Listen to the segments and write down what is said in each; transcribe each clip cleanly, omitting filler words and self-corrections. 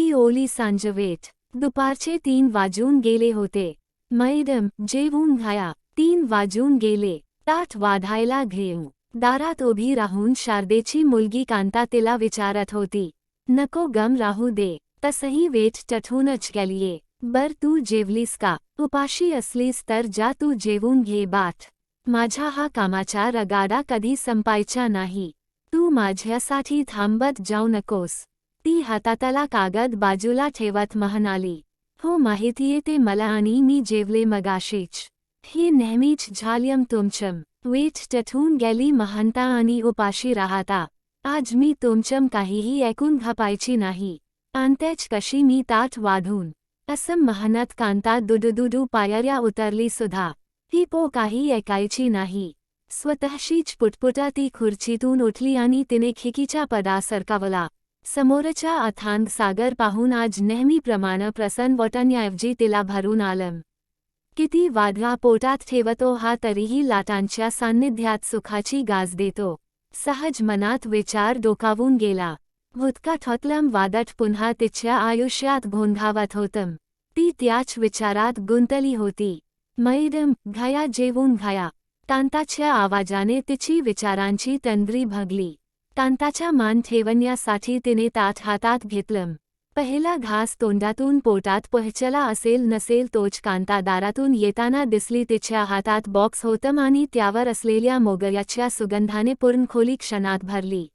ती ओली सांजवेट. दुपारचे 3 वाजून गेले होते. मैडम जेवून घ्या. 3 वाजून गेले. ताट वाढायला घेऊ. दारात उभी राहून शारदेची मुलगी कांता तिला विचारत होती. नको गम राहू दे. तसही वेट टठूनच गेलीये. बर तू जेवलीस का? उपाशी असलीस तर जा तू जेवून घे बाट. माझ्या हा कामाचा रगाडा कधी संपायचा नाही. तू माझ्यासाठी थांबत जाऊ नकोस. ती हातातला कागद बाजूला ठेवत म्हणाली. हो माहितीये ते मला आणि मी जेवले मगाशीच. हे नेहमीच झाल्यम तुमचम. वेट टठून गेली म्हणता आणि उपाशी राहता. आज मी तुमचम काहीही ऐकून घपायची नाही. आणतेच कशी मी ताट वाढून. असं म्हणत कांता दुडुदुडू पायऱ्या उतरली सुद्धा. ती काही ऐकायची नाही. स्वतःशीच पुटपुटा ती खुर्चीतून उठली आणि तिने खिकीचा पडदा सरकावला. समोरच्या अथांग सागर पाहून आज नेहमीप्रमाणे प्रसन्न वाटण्याऐवजी तिला भरून आलं. किती वाढला पोटात ठेवतो हा तरीही लाटांच्या सान्निध्यात सुखाची गाज देतो. सहज मनात विचार डोकावून गेला. भूतकाळातलं वादळ पुन्हा तिच्या आयुष्यात घोंघावत होतं. ती त्याच विचारात गुंतली होती. मैडम घ्या जेवून घ्या. कांताच्या आवाजाने तिची विचारांची तंद्री भगली. कांताचा मान ठेवण्यासाठी तिने ताट हातात घेतलं. पहिला घास तोंडातून पोटात पोहोचला असेल नसेल तोच कांता दारातून येताना दिसली. तिच्या हातात बॉक्स होतं आणि त्यावर असलेल्या मोगऱ्याच्या सुगंधाने पूर्ण खोली क्षणात भरली.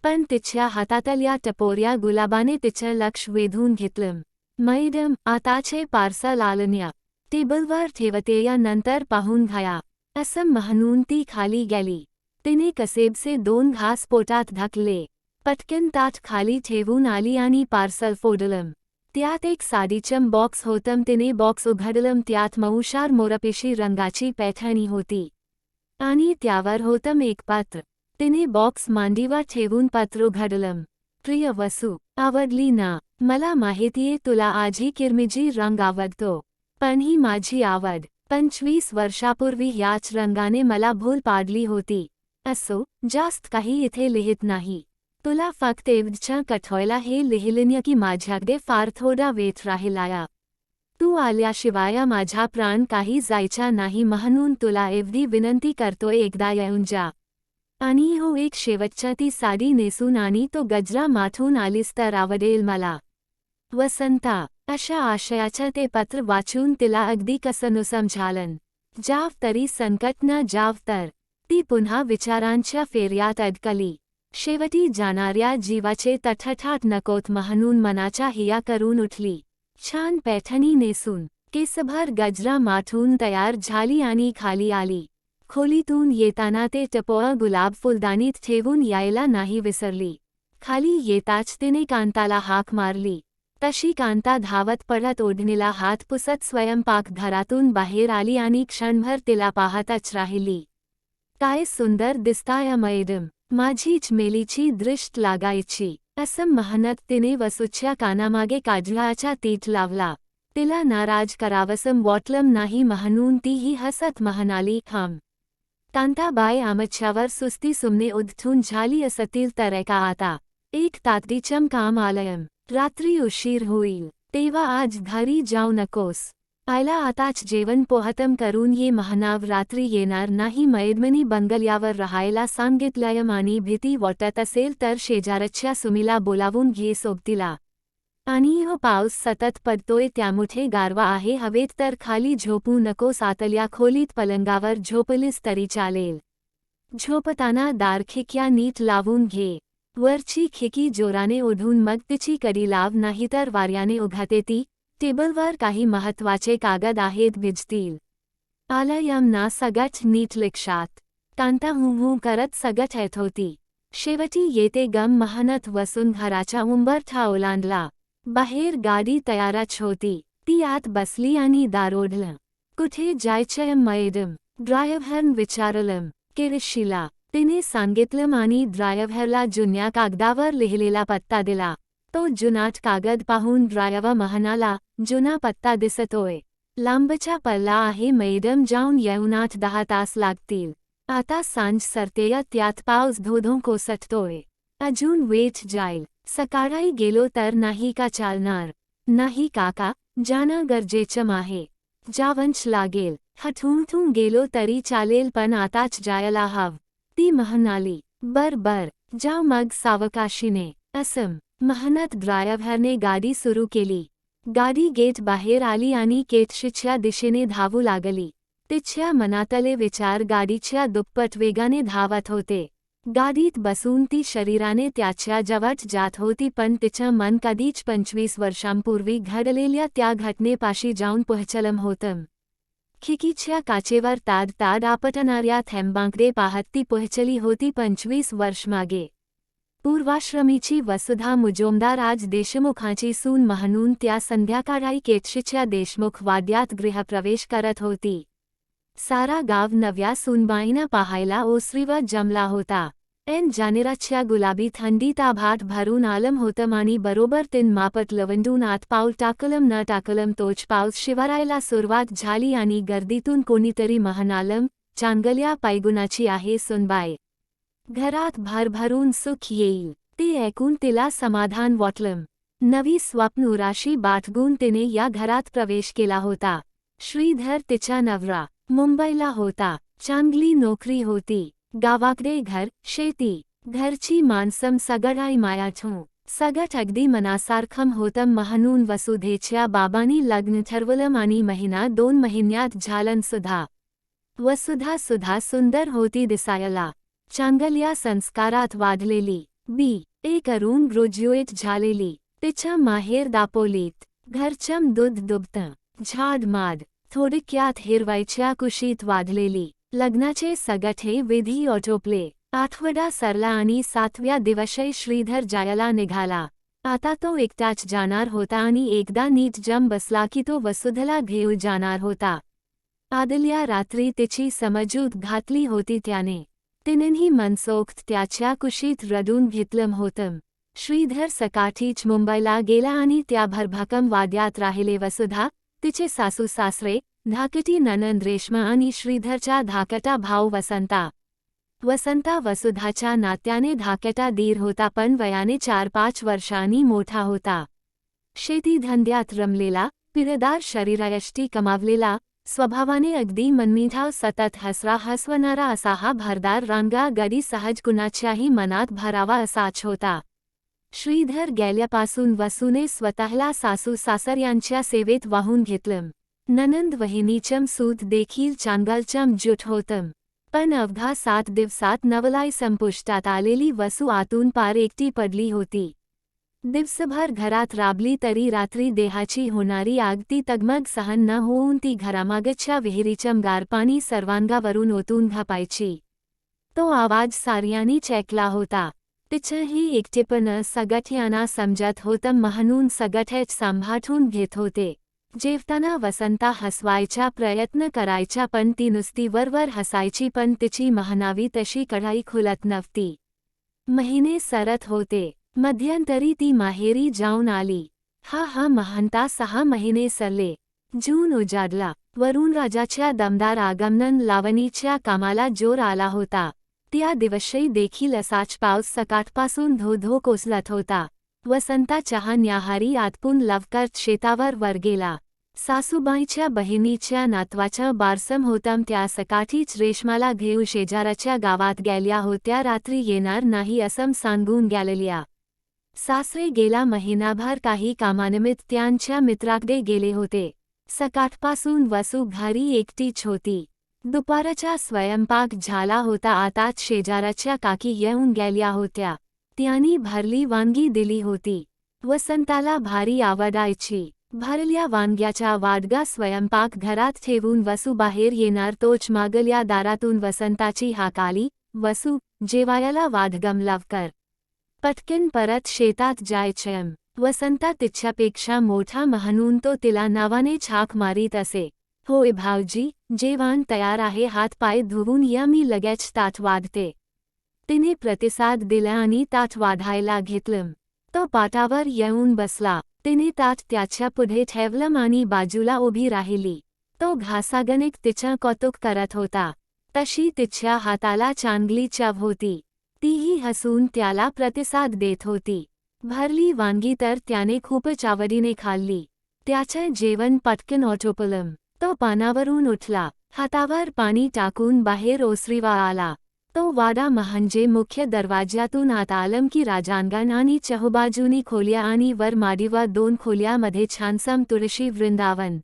पण तिच्या हातातल्या टपोऱ्या गुलाबाने तिचं लक्ष वेधून घेतलं. मैडम आताचे पार्सल आलन्या. टेबलवर ठेवते या नंतर पाहून घ्या. असं म्हणून ती खाली गेली. तिने कसेबसे 2 घास पोटात घातले. पटकन ताट खाली ठेवून आली आणि पार्सल फोडलं. त्यात एक साडीचं बॉक्स होतं. तिने बॉक्स उघडलं. त्यात मऊशार मोरपिशी रंगाची पैठणी होती आणि त्यावर होतं एक पत्र. तिने बॉक्स मांडीवर ठेवून पत्र उघडलं. प्रिय वसू आवडली ना? मला माहितीये तुला आजही किरमिजी रंग आवडतो. पण ही माझी आवड. 25 वर्षापूर्वी याच रंगाने मला भूल पाडली होती. असो जास्त काही इथे लिहित नाही. तुला फक्त एवढं कठवायला हे लिहिलं की माझ्याकडे फार थोडा वेळ राहिलाय. तू आल्याशिवाय माझा प्राण काही जायचा नाही म्हणून तुला एवढी विनंती करतोय एकदा येऊन जा. आणि हो एक शेवटच्या ती साडी नेसून आणि तो गजरा माथून आलीस तर आवडेल मला. वसंता. अशा आशयाचं ते पत्र वाचून तिला अगदी कसं झालं. जाव तरी संकट न जाव तर. ती पुन्हा विचारांच्या फेऱ्यात अडकली. शेवटी जाणाऱ्या जीवाचे तठठाट नकोत म्हणून मनाचा हिया करून उठली. छान पैठणी नेसून केसभर गजरा माथून तयार झाली आणि खाली आली. खोलीतून येताना ते टपोळं गुलाब फुलदाणीत ठेवून यायला नाही विसरली. खाली येताच तिने कांताला हाक मारली. तशी कांता धावत पडत ओढणीला हात पुसत स्वयंपाकघरातून बाहेर आली आणि क्षणभर तिला पाहतच राहिली. काय सुंदर दिसताय मैडम. माझीच मेलीची दृष्ट लागायची. असं म्हणत तिने वसूच्या कानामागे काजळाचा तीट लावला. तिला नाराज करावसं वाटलं नाही म्हणून तीही हसत म्हणाली थांब. कांताबाई आमच्यावर सुस्ती सुमने उद्धून झाली असतील तर ऐका आता. एक तातडीचं काम आलंय. रात्री उशीर होईल. तेव्हा आज घरी जाऊ नकोस. आयला आताच जेवण पोहतम करून ये म्हणाव. रात्री येणार नाही. मैडमनी बंगल्यावर राहायला सांगितलंय आणि भीती वाटत असेल तर शेजारच्या सुमीला बोलावून घे सोबतीला. आणि हो पाऊस सतत पडतोय त्यामुळे गारवा आहे. हवेत तर खाली झोपू नकोस. आतल्या खोलीत पलंगावर झोपलीस तरी चालेल. झोपताना दार खिडक्या नीट लावून घे. वरची खिडकी जोराने ओढून मग तिची कडी लाव नाहीतर वाऱ्याने उघडते ती. टेबलवर काही महत्वाचे कागद आहेत भिजतील. आलंय ना सगळं नीट लक्षात. कांता हूं करत सगळं येत होती. शेवटी येते गम म्हणत वसून घराचा उंबरठा ओलांडला. बाहेर गाडी तयारच होती. ती आत बसली आणि दार ओढलं. कुठे जायचंय मैडम? ड्रायव्हरनं विचारलं. किरशिला. तिने सांगितलं आणि ड्रायव्हरला जुन्या कागदावर लिहिलेला पत्ता दिला. तो जुनाट कागद पाहून ड्रायव्हर म्हणाला, जुना पत्ता दिसतोय. लांबचा पल्ला आहे मैडम. जाऊन येऊन 8-10 तास लागतील. आता सांज सरतेय त्यात पाऊस धोधो कोसळतोय. अजून वेठ जाईल. सकाळी गेलो तर नाही का चालणार? नाही काका, जाणं गरजेचं आहे. जावंच लागेल. हठून गेलो तरी चालेल पण आताच जायला हवं. ती म्हणाली. बर जाऊ मग सावकाशीने. असं म्हणत ड्रायव्हरने गाडी सुरू केली. गाडी गेट बाहेर आली आणि केटशीच्या दिशेने धावू लागली. तिच्या मनातले विचार गाडीच्या दुप्पट वेगाने धावत होते. गाडीत बसून ती शरीराने त्याच्या जवळ जात होती पण तिचं मन कधीच 25 वर्षांपूर्वी घडलेल्या त्या घटनेपाशी जाऊन पोहोचलं होतं. खिडकीच्या काचेवर ताड आपटणाऱ्या थेंबांकडे पाहत ती पोहोचली होती 25 वर्ष मागे. पूर्वाश्रमीची वसुधा मुजुमदार आज देशमुखांची सून म्हणून त्या संध्याकाळी केटशीच्या देशमुख वाड्यात गृहप्रवेश करत होती. सारा गाव नव्या सूनबाईंना पाहायला ओसरीवर जमला होता. जानेराच्या गुलाबी थंडीत आभाळ भरून आलं होतं आणि बरोबर 3 मापट लवंडून आत पाऊल टाकलं न टाकलं तोच पाऊस शिवरायला सुरुवात झाली आणि गर्दीतून कोणीतरी म्हणालं, चांगल्या पैगुणाची आहे सूनबाई. घरात भरभरून सुख येईल. ते ऐकून तिला समाधान वाटलं. नवी स्वप्नराशी बाळगून तिने या घरात प्रवेश केला होता. श्रीधर तिचा नवरा. मुंबईला होता. चांगली नोकरी होती. गावाकडे घर, शेती. घरची माणसं सगळी मायाचं. सगळं अगदी मनासारखं होतं म्हणून वसुधेच्या बाबांनी लग्न ठरवलं आणि 1-2 महिन्यात झालं सुद्धा. वसुधा सुद्धा सुंदर होती दिसायला. चांगल्या संस्कारात वाढलेली. B.A. करून ग्रॅज्युएट झालेली. तिच्या माहेर दापोलीत. घरचं दूध दुभतं. झाडमाड. थोडक्यात हिरवाईच्या कुशीत वाढलेली. लग्नाचे सगळे विधी आटोपले. आठवडा सरला आणि 7व्या दिवशी श्रीधर जायला निघाला. आता तो एकटाच जाणार होता आणि एकदा नीट जम बसला की तो वसुधेला घेऊन जाणार होता. आदल्या रात्री तिची समजूत घातली होती त्याने. तिनेही मनसोक्त त्याच्या कुशीत रडून घेतलं होतं. श्रीधर सकाळीच मुंबईला गेला आणि त्या भरभक्कम वाड्यात राहिले वसुधा, तिचे सासू सासरे, धाकटी नणंद रेश्मा आणि श्रीधरचा धाकटा भाऊ वसंता. वसंता वसुधाच्या नात्याने धाकटा दीर होता पण वयाने 4-5 वर्षांनी मोठा होता. शेतीधंद्यात रमलेला, पिरदार शरीरयष्टी कमावलेला, स्वभावाने अगदी मनमिठाव सतत हसवणारा असा हा भरदार रांगा गडी सहज कुणाच्याही मनात भरावा असाच होता. श्रीधर गेल्यापासून वसूने स्वतःला सासू सासऱ्यांच्या सेवेत वाहून घेतलं. नणंद वहिनीचं सूत देखील चांगलचं जुट होतं. पण अवघा 7 दिवसात नवलाई संपुष्टात आलेली वसू आतून पार एकटी पडली होती. दिवसभर घरात राबली तरी रात्री देहाची होणारी आग ती तगमग सहन न होऊन ती घरामागच्या विहिरीचं गार पाणी सर्वांगावरून ओतून घापायची. तो आवाज साऱ्यांनीच ऐकला होता. तिचंही एकटेपण सगळ्यांना समजत होतं म्हणून सगळेच सांभाळून घेत होते. जेवताना वसंता हसवायचा प्रयत्न करायचा पण ती नुसती वरवर हसायची पण तिची म्हणावी तशी कढाई खुलत नव्हती. महिने सरत होते. मध्यंतरी ती माहेरी जाऊन आली. हा म्हणता 6 महिने सरले. जून उजाडला. वरून राजाच्या दमदार आगमन लावणीच्या कामाला जोर आला होता. त्या दिवशी देखील असाच पाऊस सकाळपासून धो कोसळत होता. वसंता चहा न्याहारी आटपून लवकर शेतावर गेला. सासूबाईच्या बहिणीच्या नातवाचं बारसं होतं त्या सकाळीच रेश्माला घेऊन शेजारच्या गावात गेल्या होत्या. रात्री येणार नाही असं सांगून गेलेल्या. सासरे गेला महिनाभर काही कामानिमित्त त्यांच्या मित्राकडे गेले होते. सकाळपासून वसू घरी एकटीच होती. दुपारचा स्वयंपाक झाला होता. आताच शेजारच्या काकी येऊन गेल्या होत्या. त्यांनी भरली वांगी दिली होती. वसंताला भारी आवडायची. भरल्या वांग्याचा वाडगा स्वयंपाक घरात ठेवून वसू बाहेर येणार तोच मागल्या दारातून वसंताची हाक आली, वसू, जेवायला वाढगम लवकर. पटकन परत शेतात जायचं. वसंता तिच्यापेक्षा मोठा म्हणून तो तिला नावाने हाक मारीत असे. होय भाऊजी, जेवण तयार आहे. हात पाय धुवून या, मी लगेच ताट वाढते. तिने प्रतिसाद दिला आणि ताट वाढायला घेतलं. तो पाटावर येऊन बसला. तिने ताट त्याच्या पुढे ठेवलं आणि बाजूला उभी राहिली. तो घासागणिक तिचं कौतुक करत होता. तशी तिच्या हाताला चांगली चव होती. तीही हसून त्याला प्रतिसाद देत होती. भरली वांगी तर त्याने खूपच आवडीने खाल्ली. त्याचे जेवण पटकन आटोपलं. तो पानावरून उठला. हातावर पाणी टाकून बाहेर ओसरीवा आला. तो वाडा म्हणजे मुख्य दरवाज्यातून आत आलं की राजांगण आणि चहूबाजूनी खोल्या आणि वर माडीवर 2 खोल्यामध्ये छानसं तुळशी वृंदावन.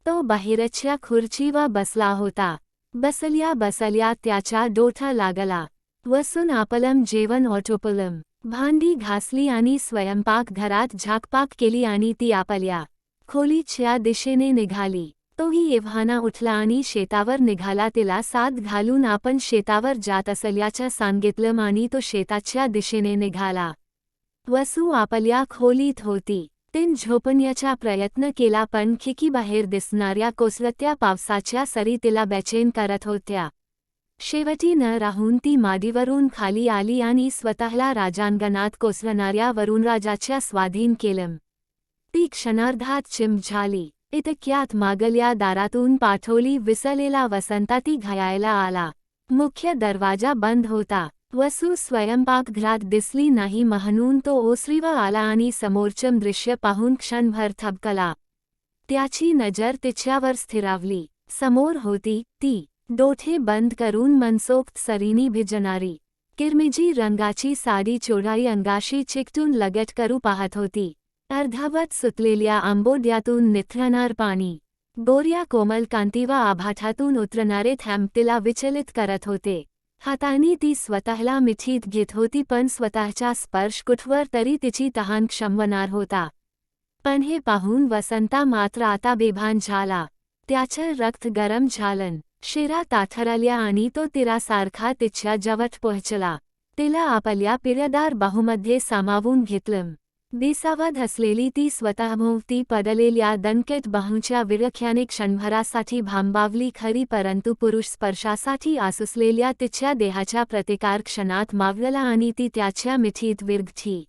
तो बाहेरच्या खुर्चीवर बसला होता. बसल्या बसल्या त्याचा डोठा लागला. वसून आपलं जेवण आटोपलं. भांडी घासली आणि स्वयंपाकघरात झाकपाक केली आणि ती आपल्या खोलीच्या दिशेने निघाली. तोही एव्हाना उठला आणि शेतावर निघाला. तिला साथ घालून आपण शेतावर जात असल्याचं सांगितलं आणि तो शेताच्या दिशेने निघाला. वसू आपल्या खोलीत होती. तीन झोपण्याचा प्रयत्न केला पण खिडकीबाहेर दिसणाऱ्या कोसळत्या पावसाच्या सरी तिला बेचैन करत होत्या. शेवटी न राहून ती माडीवरून खाली आली आणि स्वतःला राजांगणात कोसळणाऱ्या वरुणराजाच्या स्वाधीन केलं. ती क्षणार्धात चिंब झाली. इतक्यात मागल्या दारातून पाठोली विसरलेला वसंता ती घायायला आला. मुख्य दरवाजा बंद होता. वसू स्वयंपाकघरात दिसली नाही म्हणून तो ओसरीवर आला आणि समोरचं दृश्य पाहून क्षणभर थबकला. त्याची नजर तिच्यावर स्थिरावली. समोर होती ती, डोळे बंद करून मनसोक्त सरीनी भिजणारी. किरमिजी रंगाची साडी चोळाई अंगाशी चिकटून लगट करू पाहत होती. अर्धवट सुटलेल्या आंबोड्यातून निथळणार पाणी, गोऱ्या कोमल कांतीवा आभाठातून उतरणारे थेंब तिला विचलित करत होते. हाताने ती स्वतःला मिठीत घेत होती पण स्वतःचा स्पर्श कुठवर तरी तिची तहान शमवणार होता. पण हे पाहून वसंता मात्र आता बेभान झाला. त्याचं रक्त गरम झालं. शिरा ताठरल्या आणि तो तिरासारखा तिच्या जवळ पोहोचला. तिला आपल्या पिरदार बाहूमध्ये सामावून घेतलं. बेसावध असलेली ती स्वतःभोवती पडलेल्या दणकट बाहूंच्या विळख्याने क्षणभरासाठी भांबावली खरी परंतु पुरुष स्पर्शासाठी आसुसलेल्या तिच्या देहाचा प्रतिकार क्षणात मावळला आणि ती त्याच्या मिठीत विरघळली.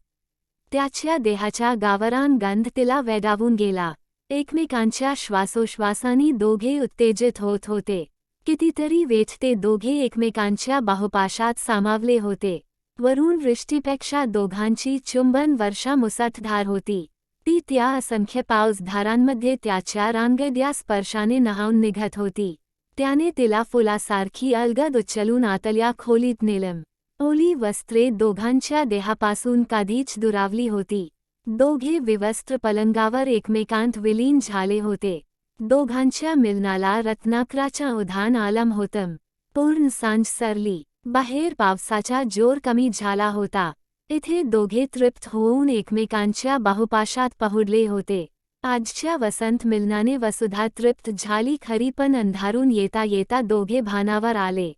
त्याच्या देहाचा गावरान गंध तिला वेडावून गेला. एकमेकांच्या श्वासोश्वासाने दोघे उत्तेजित होत होते. कितीतरी वेळ ते दोघे एकमेकांच्या बाहुपाशात सामावले होते. वरून वृष्टीपेक्षा दोघांची चुंबन वर्षा मुसळधार होती. ती त्या असंख्य पाऊसधारांमध्ये त्याच्या रांगड्या स्पर्शाने न्हाऊन निघत होती. त्याने तिला फुलासारखी अलगद उचलून आतल्या खोलीत नेलं. ओली वस्त्रे दोघांच्या देहापासून कधीच दुरावली होती. दोघे विवस्त्र पलंगावर एकमेकांत विलीन झाले होते. दोघांच्या मिलनाला रत्नाकराचं उधाण आलं होतं. पूर्ण सांज सरली. बाहेर पावसाचा जोर कमी झाला होता. इथे दोघे तृप्त होऊन एकमेकांच्या बाहुपाशात पहुडले होते. आजच्या वसंत मिलनाने वसुधा तृप्त झाली खरी पण अंधारून येता येता दोघे भानावर आले.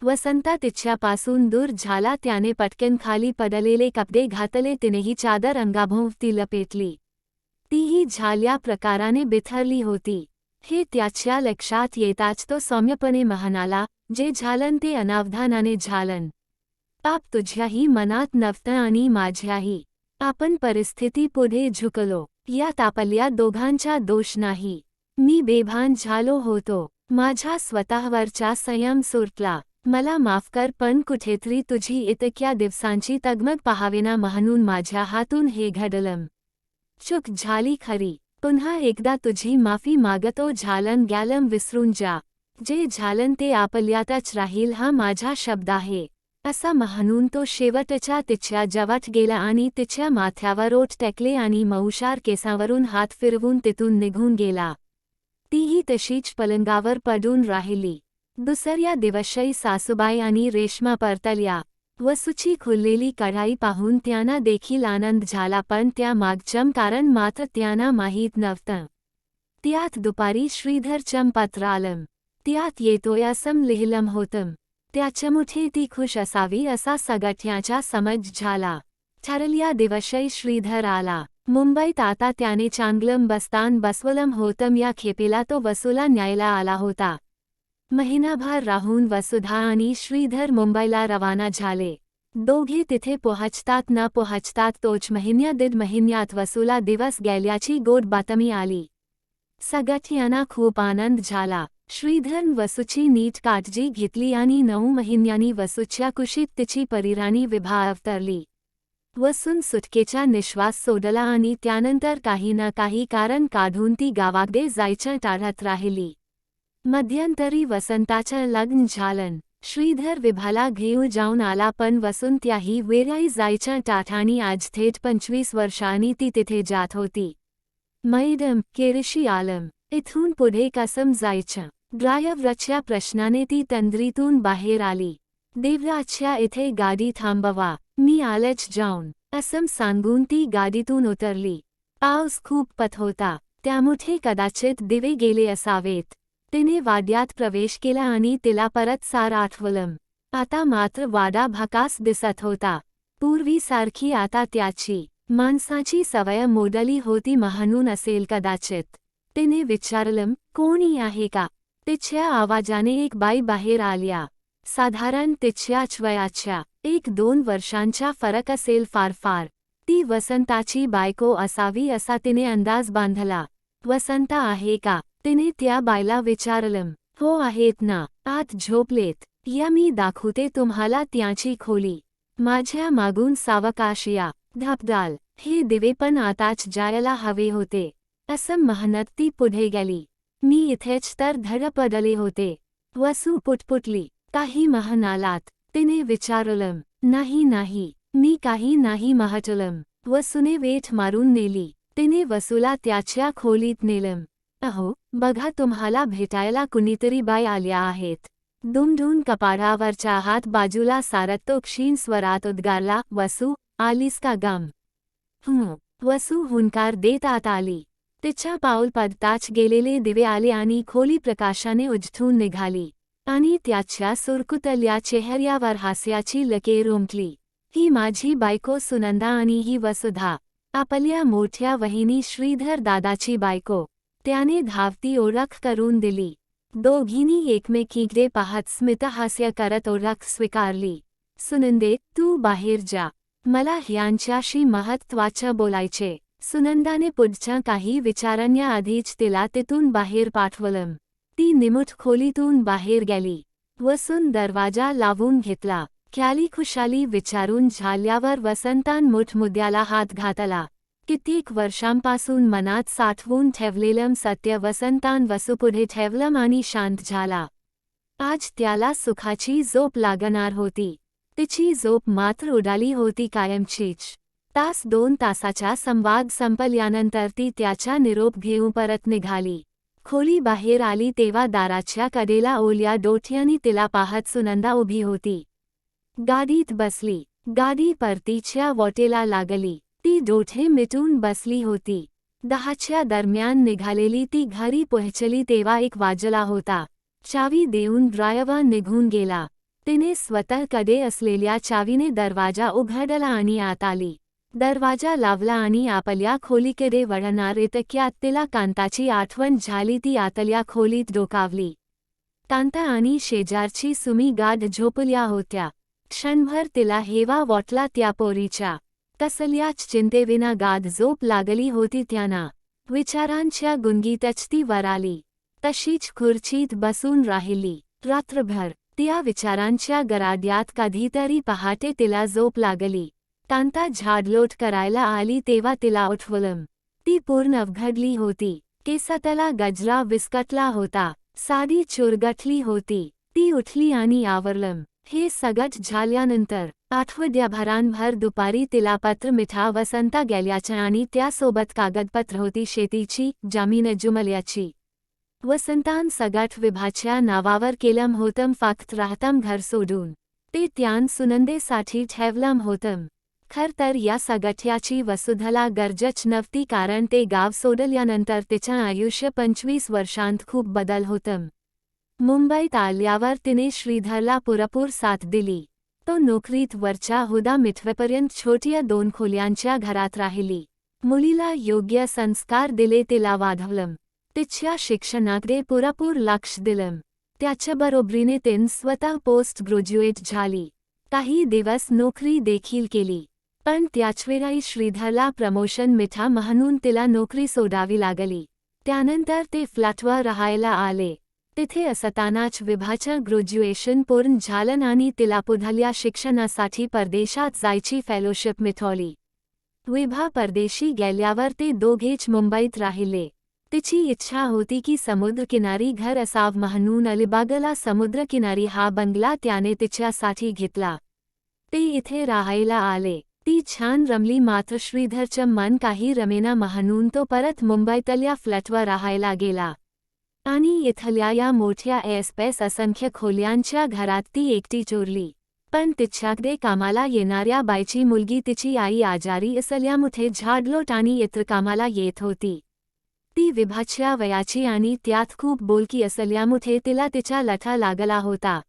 वसंता तिच्यापासून दूर झाला. त्याने पटकन खाली पडलेले कपडे घातले. तिनेही चादर अंगाभोवती लपेटली. तीही झाल्या प्रकाराने बिथरली होती. हे त्याच्या लक्षात येताच तो सौम्यपणे म्हणाला, जे झालं ते अनावधानाने झालं. पाप तुझ्याही मनात नव्हतं आणि माझ्याही. आपण परिस्थिती पुढे झुकलो. यात आपल्या दोघांचा दोष नाही. मी बेभान झालो होतो. माझा स्वतःवरचा संयम सुटला. मला माफ कर पण कुठेतरी तुझी इतक्या दिवसांची तगमग पाहावेना म्हणून माझ्या हातून हे घडलं. चूक झाली खरी. पुन्हा एकदा तुझी माफी मागतो. झालं गेलं विसरून जा. जे झालं ते आपल्यातच राहील हा माझा शब्द आहे. असा म्हणून तो शेवटच्या तिच्या जवळ गेला आणि तिच्या माथ्यावर ओठ टेकले आणि मऊशार केसावरून हात फिरवून तिथून निघून गेला. तीही तशीच पलंगावर पडून राहिली. दुसऱ्या दिवशी सासूबाई आणि रेश्मा परतल्या. वसूची खुललेली कढाई पाहून त्यांना देखील आनंद झाला पण त्या मागचं कारण मात्र त्यांना माहीत नव्हतं. त्यात दुपारी श्रीधरचं पत्र आलं. त्यात येतोय असं लिहिलं होतं. त्याच्यामुळे ती खुश असावी असा सगळ्यांचा समज झाला. ठरल्या दिवशी श्रीधर आला. मुंबईत आता त्याने चांगलं बस्तान बसवलं होतं. या खेपेला तो वसूला न्यायला आला होता. महिनाभर राहून वसुधा आणि श्रीधर मुंबईला रवाना झाले. दोघे तिथे पोहोचतात न पोहोचतात तोच दीड महिन्यात वसूला दिवस गेल्याची गोड बातमी आली. सगळ्यांना खूप आनंद झाला. श्रीधरन वसूची नीट काळजी घेतली आणि 9 महिन्यांनी वसूच्या कुशीत तिची परिराणी विभा अवतरली. वसून सुटकेचा निश्वास सोडला आणि त्यानंतर काही ना काही कारण काढून ती गावाकडे जायचं टाळत राहिली. मध्यंतरी वसंताचं लग्न झालं. श्रीधर विभाला घेऊन जाऊन आला पण वसून त्याही वेळी जायचं टाळानी आज थेट 25 वर्षांनी ती तिथे जात होती. मैडम, केरशी आलम, इथून पुढे कसं जायचं? ड्रायव्हरच्या प्रश्नाने ती तंद्रीतून बाहेर आली. देवराजच्या इथे गाडी थांबवा, मी आलेच जाऊन, असं सांगून ती गाडीतून उतरली. पाऊस खूप पडत होता, त्यामुळे कदाचित दिवे गेले असावेत. तिने वाड्यात प्रवेश केला आणि तिला परत सार आठवलं. आता मात्र वाडा भकास दिसत होता. पूर्वीसारखी आता त्याची माणसाची सवय मोडली होती म्हणून असेल कदाचित. तिने विचारलं, कोणी आहे का? तिच्या आवाजाने एक बाई बाहेर आल्या. साधारण तिच्याच वयाच्या 1-2 वर्षांचा फरक असेल फार फार. ती वसंताची बायको असावी असा तिने अंदाज बांधला. वसंता आहे का? तिने त्या बाईला विचारलं. हो आहेत ना, आत झोपलेत. या मी दाखवते तुम्हाला त्यांची खोली. माझ्या मागून सावकाश या. धपडाल, हे दिवे पण आताच जायला हवे होते. असं म्हणत ती पुढे गेली. मी इथेच तर धडपडले होते. वसू पुटपुटली. काही म्हणालात? तिने विचारलं. नाही नाही, मी काही नाही म्हटलं. वसूने वेठ मारून नेली. तिने वसूला त्याच्या खोलीत नेलं. अहो, बघा तुम्हाला भेटायला कुणीतरी बाई आल्या आहेत. दुमदून कपाळावरचा हात बाजूला सारत तो क्षीण स्वरात उद्गारला. वसू, आलीस का गम? वसू हुंकार देत आत आली. तिच्या पाऊल पडताच गेलेले दिवे आले आणि खोली प्रकाशाने उजठून निघाली. आणि त्याच्या सुरकुतल्या चेहऱ्यावर हास्याची लकीर उमटली. ही माझी बायको सुनंदा आणि ही वसुधा, आपल्या मोठ्या वहिनी श्रीधर दादाची बायको. त्याने धावती ओळख करून दिली. दोघींनी एकमेकीकडे पाहत स्मितहास्य करत ओळख स्वीकारली. सुनंदे, तू बाहेर जा. मला ह्यांच्याशी महत्त्वाचं बोलायचे. सुनंदाने पुढच्या काही विचारण्याआधीच तिला तिथून बाहेर पाठवलं. ती निमूट खोलीतून बाहेर गेली. वसून दरवाजा लावून घेतला. ख्याली खुशाली विचारून झाल्यावर वसंतान मुठमुद्द्याला हात घातला. कित्येक वर्षांपासून मनात साठवून ठेवलेलं सत्य वसंतान वसूपुढे ठेवलं आणि शांत झाला. आज त्याला सुखाची झोप लागणार होती. तिची झोप मात्र उडाली होती कायमचीच. 1-2 तासाचा संवाद संपल्यानंतर ती त्याचा निरोप घेऊन परत निघाली. खोली बाहेर आली तेव्हा दाराच्या कडेला ओल्या डोळ्यांनी तिला पाहत सुनंदा उभी होती. गाडीत बसली. गाडी परतीच्या वाटेला लागली. ती डोळे मिटून बसली होती. 10च्या दरम्यान निघालेली ती घरी पोहोचली तेव्हा 1 वाजला होता. चावी देऊन ड्रायव्हर निघून गेला. तिने स्वतःकडे असलेल्या चावीने दरवाजा उघडला आणि आत आली. दरवाजा लावला आणि आपल्या खोलीकडे वळणार इतक्यात तिला कांताची आठवण झाली. ती आतल्या खोलीत डोकावली. कांता आणि शेजारची सुमी गाढ झोपल्या होत्या. क्षणभर तिला हेवा वाटला त्या पोरीच्या. कसल्याच चिंतेविना गाढ झोप लागली होती त्यांना. विचारांच्या गुंगीतच ती वर आली. तशीच खुर्चीत बसून राहिली. रात्रभर त्या विचारांच्या गराड्यात कधीतरी पहाटे तिला झोप लागली. कांता झाडलोट करायला आली तेव्हा तिला उठवलं. ती पूर्ण अवघडली होती. केसातला गजरा विस्कटला होता. साडी चुरगटली होती. ती उठली आणि आवरलं. हे सगळं झाल्यानंतर आठवड्याभरांभर दुपारी तिला पत्र मिठा वसंता गेल्याचं आणि त्यासोबत कागदपत्र होती शेतीची, जमीन जुमल्याची. वसंतान सगळं विभाच्या नावावर केलं होतं फक्त राहतं घर सोडून. ते त्यान सुनंदेसाठी ठेवलं होतं. खर तर या सगळ्याची वसुधला गरजच नव्हती कारण ते गाव सोडल्यानंतर तिचं आयुष्य 25 वर्षांत खूप बदल होतं. मुंबईत आल्यावर तिने श्रीधरला पुरेपूर साथ दिली. तो नोकरीत वरचा हुदा मिटवेपर्यंत छोट्या 2 खोल्यांच्या घरात राहिली. मुलीला योग्य संस्कार दिले, तिला वाढवलं. तिच्या शिक्षणाकडे पुरेपूर लक्ष दिलं. त्याच्याबरोबरीने तिने स्वतः पोस्ट ग्रॅज्युएट झाली. काही दिवस नोकरी देखील केली. पण त्याचवेळी श्रीधरला प्रमोशन मिठा म्हणून तिला नोकरी सोडावी लागली. त्यानंतर ते फ्लॅटवर राहायला आले. तिथे असतानाच विभाचं ग्रॅज्युएशन पूर्ण झालं आणि तिला पुढल्या शिक्षणासाठी परदेशात जायची फेलोशिप मिळाली. विभा परदेशी गेल्यावर ते दोघेच मुंबईत राहिले. तिची इच्छा होती की समुद्रकिनारी घर असावं म्हणून अलिबागला समुद्रकिनारी हा बंगला त्याने तिच्यासाठी घेतला. ते इथे राहायला आले. ती छान रमली मात्र श्रीधरचं मन काही रमेना म्हणून तो परत मुंबईतल्या फ्लॅटवर राहायला गेला. आणि इथल्या या मोठ्या ऐसपैस असंख्य खोल्यांच्या घरात ती एकटी चोरली. पण तिच्याकडे कामाला येणाऱ्या बाईची मुलगी तिची आई आजारी असल्यामुळे झाडलोट आणि इतर कामाला येत होती. ती विभाच्या वयाची आणि त्यात खूप बोलकी असल्यामुळे तिला तिचा लठा लागला होता.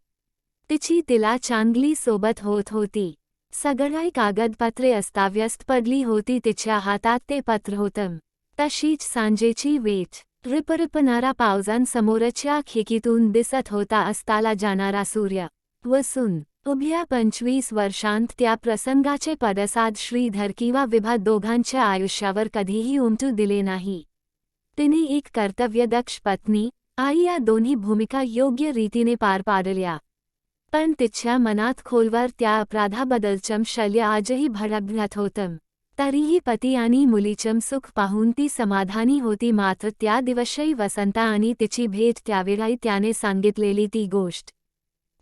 तिला चांगली सोबत होत होती. सगळी कागदपत्रे अस्ताव्यस्त पडली होती तिच्या हातात. ते पत्र होतं. तशीच सांजेची वेट. रिपरिपणारा पावसांसमोरच्या खिडकीतून दिसत होता अस्ताला जाणारा सूर्य. वसून उभ्या 25 वर्षांत त्या प्रसंगाचे पडसाद श्रीधर किंवा विभा दोघांच्या आयुष्यावर कधीही उमटू दिले नाही. तिने एक कर्तव्यदक्ष पत्नी, आई या दोन्ही भूमिका योग्य रीतीने पार पाडल्या. पण तिच्या मनात खोलवर त्या अपराधाबद्दलचं शल्य आजही भडभडत होतं. तरीही पती आणि मुलीचं सुख पाहून ती समाधानी होती. मात्र त्या दिवशी वसंता आणि तिची भेट त्यावेळी त्याने सांगितलेली ती गोष्ट,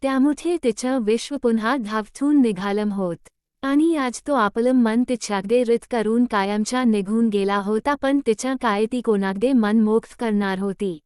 त्यामुळे तिचं विश्व पुन्हा धावतून निघालं होत. आणि आज तो आपलं मन तिच्याकडे रित करून कायमचा निघून गेला होता. पण तिचं काय ती कोणाकडे मन मोक्त करणार होती.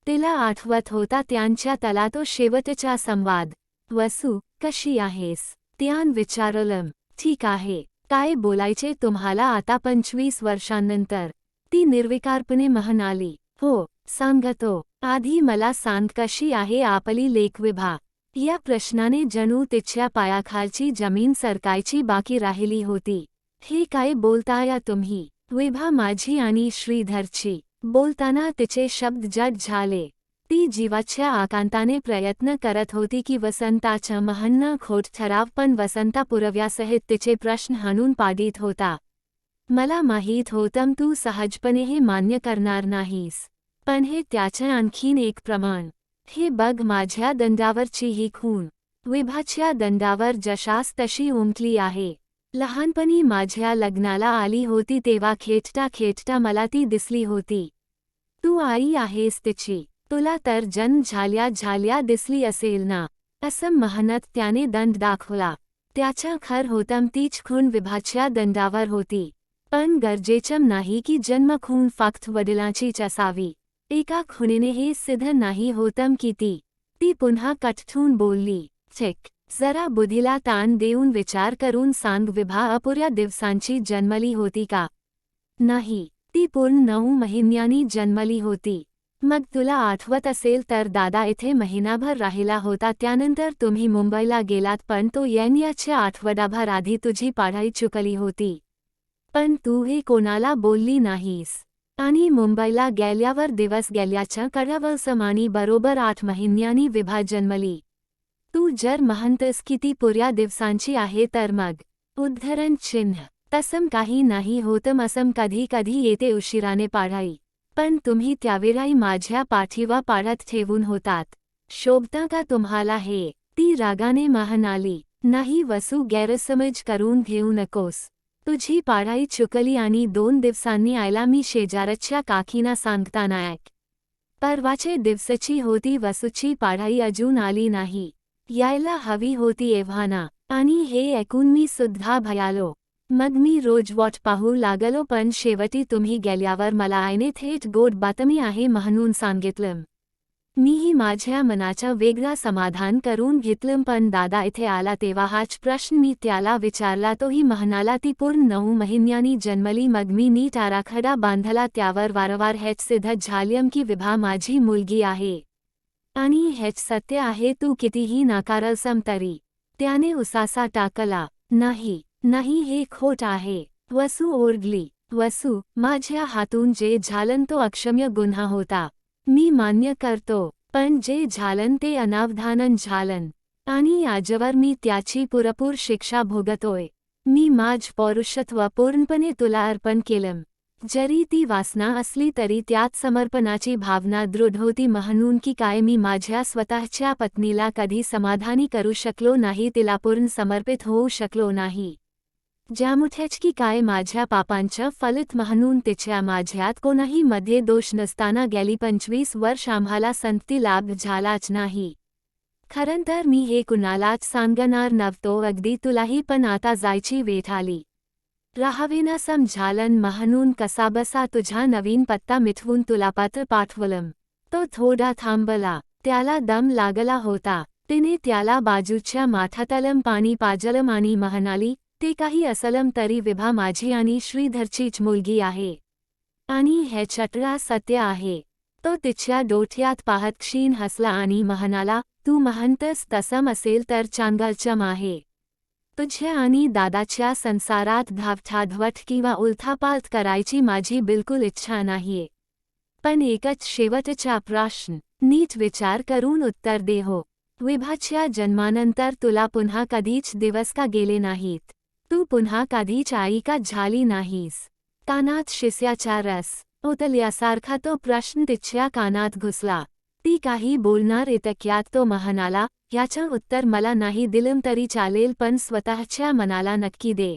तिला आठवत होता त्यांच्या तला तो शेवटचा संवाद. वसू, कशी आहेस? त्यान विचारलं. ठीक आहे. काय बोलायचे तुम्हाला आता 25 वर्षांनंतर? ती निर्विकारपणे म्हणाली. हो, सांगतो. आधी मला सांग कशी आहे आपली लेक विभा? या प्रश्नाने जणू तिच्या पायाखालची जमीन सरकायची बाकी राहिली होती. हे काय बोलताय तुम्ही? विभा माझी आणि श्रीधरची. बोलताना तिचे शब्द जड झाले. ती जीवाच्या आकांताने प्रयत्न करत होती की वसंताचं म्हणणं खोट ठराव. पण वसंता पुराव्यासहित तिचे प्रश्न हाणून पाडीत होता. मला माहीत होतं तू सहजपणे हे मान्य करणार नाहीस. पण हे त्याचं आणखीन एक प्रमाण. हे बघ माझ्या दंडावरची ही खूण. विभाच्या दंडावर जशास तशी उमटली आहे. लहानपणी माझ्या लग्नाला आली होती तेव्हा खेटता खेटता मला ती दिसली होती. तू आई आहेस तिची. तुला तर जन्म झाल्या दिसली असेल ना? असं म्हणत त्याने दंड दाखवला. त्याचं खरं होतं तीच खूण विभाच्या दंडावर होती. पण गरजेचं नाही की जन्मखूण फक्त वडिलांचीच असावी. एका खुणीने हे सिद्ध नाही होतं की ती पुन्हा कटठून बोलली. ठीक, जरा बुद्धीला ताण देऊन विचार करून सांग विभा अपुऱ्या दिवसांची जन्मली होती का? नाही, ती पूर्ण 9 महिन्यांनी जन्मली होती. मग तुला आठवत असेल तर दादा इथे महिनाभर राहिला होता. त्यानंतर तुम्ही मुंबईला गेलात. पण तो येण्याच्या आठवडाभर आधी तुझी पढाई चुकली होती. पण तू हे कोणाला बोलली नाहीस. आणि मुंबईला गेल्यावर दिवस गेल्याच्या कळवळसमानी बरोबर 8 महिन्यांनी विभा जन्मली. तू जर म्हणतस की ती पुऱ्या दिवसांची आहे तर मग उद्धरण चिन्ह. तसं काही नाही होतं. असं कधी कधी येते उशिराने पढाई. पण तुम्ही त्यावेळी माझ्या पाठीवा पाडत ठेवून होतात. शोभतं का तुम्हाला हे? ती रागाने म्हणाली. नाही वसू, गैरसमज करून घेऊ नकोस. तुझी पढाई चुकली आणि 2 दिवसांनी आयला मी शेजारच्या काकीना सांगताना ऐक. परवाचे दिवसाची होती. वसूची पढाई अजून आली नाही. यायला हवी होती एव्हाना. आणि हे ऐकून मी सुद्धा भयालो. मग मी रोज वाट पाहू लागलो. पण शेवटी तुम्ही गेल्यावर मला आईने थेट गोड बातमी आहे म्हणून सांगितलं. मीही माझ्या मनाचं वेगळा समाधान करून घेतलं. पण दादा इथे आला तेव्हा हाच प्रश्न मी त्याला विचारला. तोही म्हणाला ती पूर्ण 9 महिन्यांनी जन्मली. मग मी नीट आराखडा बांधला. त्यावर वारंवार हेच सिद्ध झालं की विभा माझी मुलगी आहे. आणि हेच सत्य आहे. तू कितीही नाकारलसम तरी. त्याने उसासा टाकला. नाही हे खोट आहे. वसू ओरडली. वसू, माझ्या हातून जे झालं तो अक्षम्य गुन्हा होता. मी मान्य करतो. पण जे झालं ते अनावधानानं झालं. आणि आजवर मी त्याची पुरेपूर शिक्षा भोगतोय. मी माझं पौरुषत्व पूर्णपणे तुला अर्पण केलं. जरी ती वासना असली तरी त्यात समर्पणाची भावना दृढ होती म्हणून की काय मी माझ्या स्वतःच्या पत्नीला कधी समाधानी करू शकलो नाही, तिला पूर्ण समर्पित होऊ शकलो नाही. ज्यामुळेच की काय माझ्या पापांचं फलित म्हणून तिच्या माझ्यात कोणाही मध्ये दोष नसताना गेली 25 वर्ष आम्हाला संतती लाभ झालाच नाही. खरं तर मी हे कुणालाच सांगणार नव्हतो, अगदी तुलाही, पण आता जायची वेळ आली. राहावेना समझालन म्हणून कसाबसा तुझा नवीन पत्ता मिठवून तुला पत्र पाठवलं. तो थोडा थांबला. त्याला दम लागला होता. तिने त्याला बाजूच्या माठातलं पाणी पाजलं आणि म्हणाली, ते काही असलं तरी विभा माझी आणि श्रीधरचीच मुलगी आहे. आणि हे चटळा सत्य आहे. तो तिच्या डोळ्यात पाहत क्षीण हसला आणि म्हणाला, तू म्हणतस तसं असेल तर चांगलचम आहे. तुझ्या आणि दादाच्या संसारात धावठाधवट किंवा उलथापालथ करायची माझी बिलकुल इच्छा नाहीये. पण एकच शेवटचा प्रश्न, नीट विचार करून उत्तर दे हो. विभाच्या जन्मानंतर तुला पुन्हा कधीच दिवस का गेले नाहीत? तू पुन्हा कधीच आई का झाली नाहीस? कानात शिस्याचा रस ओतल्यासारखा तो प्रश्न तिच्या कानात घुसला. ती काही बोलणार इतक्यात तो म्हणाला, याचं उत्तर मला नाही दिलं तरी चालेल, पण स्वतःच्या मनाला नक्की दे.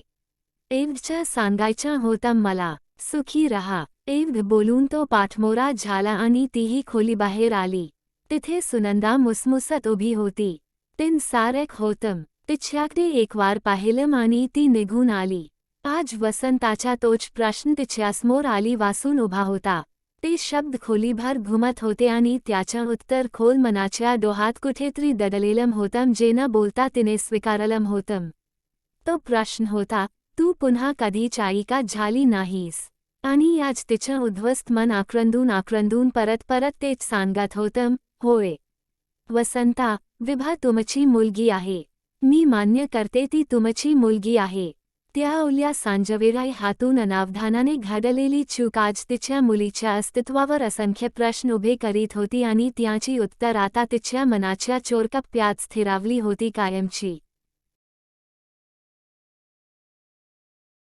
एवढं सांगायचं होतं मला. सुखी रहा. एवढं बोलून तो पाठमोरा झाला आणि तीही खोलीबाहेर आली. तिथे सुनंदा मुसमुसत उभी होती. तीन सारेक होतं. तिच्याकडे एक वार पाहिलं आणि ती निघून आली. आज वसंताचा तोच प्रश्न तिच्यासमोर आली वासून उभा होता. ते शब्द खोलीभर घुमत होते आणि त्याचं उत्तर खोल मनाच्या डोहात कुठेतरी दडलेलं होतं, जे न बोलता तिने स्वीकारलं होतं. तो प्रश्न होता, तू पुन्हा कधीच आई का झाली नाहीस? आणि आज तिचं उद्ध्वस्त मन आक्रंदून परत तेच सांगत होतं, होय वसंता, विभा तुमची मुलगी आहे. मी मान्य करते ती तुमची मुलगी आहे. त्या ओल्या सांजवेळी हातून अनावधानाने घडलेली चूक आज तिच्या मुलीच्या अस्तित्वावर असंख्य प्रश्न उभे करीत होती आणि त्याची उत्तर आता तिच्या मनाच्या चोरकप्प्यात स्थिरावली होती कायमची.